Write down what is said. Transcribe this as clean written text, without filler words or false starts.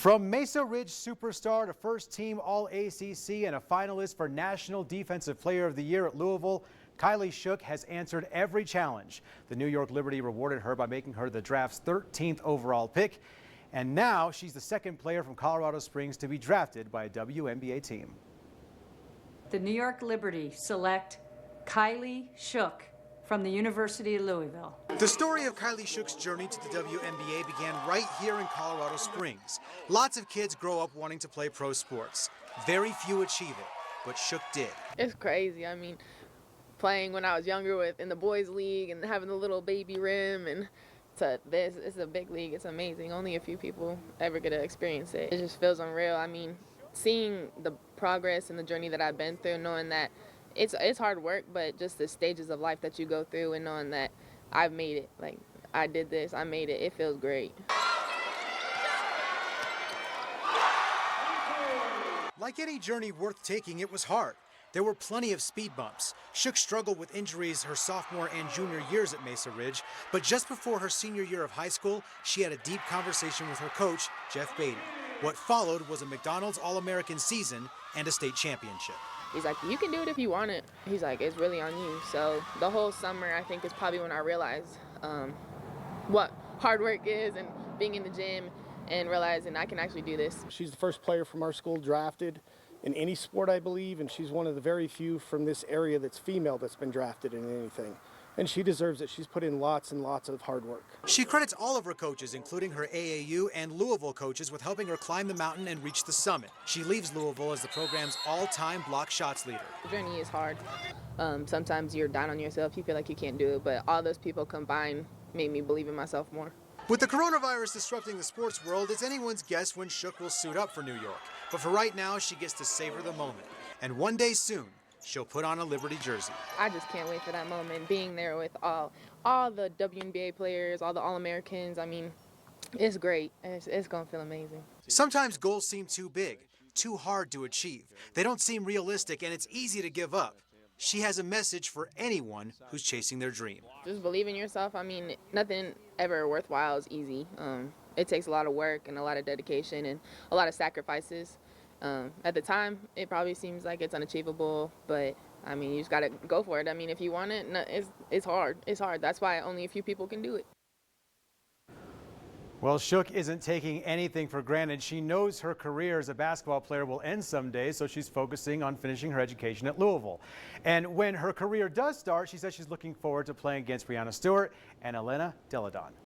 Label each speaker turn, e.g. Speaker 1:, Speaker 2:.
Speaker 1: From Mesa Ridge superstar to first-team All-ACC and a finalist for National Defensive Player of the Year at Louisville, Kylee Shooks has answered every challenge. The New York Liberty rewarded her by making her the draft's 13th overall pick. And now she's the second player from Colorado Springs to be drafted by a WNBA team.
Speaker 2: The New York Liberty select Kylee Shooks from the University of Louisville.
Speaker 1: The story of Kylee Shooks' journey to the WNBA began right here in Colorado Springs. Lots of kids grow up wanting to play pro sports. Very few achieve it, but Shooks did.
Speaker 3: It's crazy. I mean, playing when I was younger in the boys' league and having the little baby rim and this, it's a big league. It's amazing. Only a few people ever get to experience it. It just feels unreal. I mean, seeing the progress and the journey that I've been through, knowing that it's hard work, but just the stages of life that you go through and knowing that I've made it. Like, I did this, I made it. It feels great.
Speaker 1: Like any journey worth taking, it was hard. There were plenty of speed bumps. Shooks struggled with injuries her sophomore and junior years at Mesa Ridge, but just before her senior year of high school, she had a deep conversation with her coach, Jeff Beatty. What followed was a McDonald's All-American season and a state championship.
Speaker 3: He's like, you can do it if you want it. He's like, it's really on you. So the whole summer, I think, is probably when I realized what hard work is and being in the gym and realizing I can actually do this.
Speaker 4: She's the first player from our school drafted in any sport, I believe, and she's one of the very few from this area that's female that's been drafted in anything. And she deserves it. She's put in lots and lots of hard work.
Speaker 1: She credits all of her coaches, including her AAU and Louisville coaches, with helping her climb the mountain and reach the summit. She leaves Louisville as the program's all-time block shots leader.
Speaker 3: The journey is hard. Sometimes you're down on yourself. You feel like you can't do it, but all those people combined made me believe in myself more.
Speaker 1: With the coronavirus disrupting the sports world, it's anyone's guess when Shooks will suit up for New York. But for right now, she gets to savor the moment. And one day soon, she'll put on a Liberty jersey.
Speaker 3: I just can't wait for that moment, being there with all the WNBA players, all the All-Americans. I mean, it's great. It's going to feel amazing.
Speaker 1: Sometimes goals seem too big, too hard to achieve. They don't seem realistic, and it's easy to give up. She has a message for anyone who's chasing their dream.
Speaker 3: Just believe in yourself. I mean, nothing ever worthwhile is easy. It takes a lot of work and a lot of dedication and a lot of sacrifices. At the time, it probably seems like it's unachievable, but I mean, you just got to go for it. I mean, if you want it, it's hard. It's hard. That's why only a few people can do it.
Speaker 1: Well, Shooks isn't taking anything for granted. She knows her career as a basketball player will end someday, so she's focusing on finishing her education at Louisville. And when her career does start, she says she's looking forward to playing against Breanna Stewart and Elena Deladon.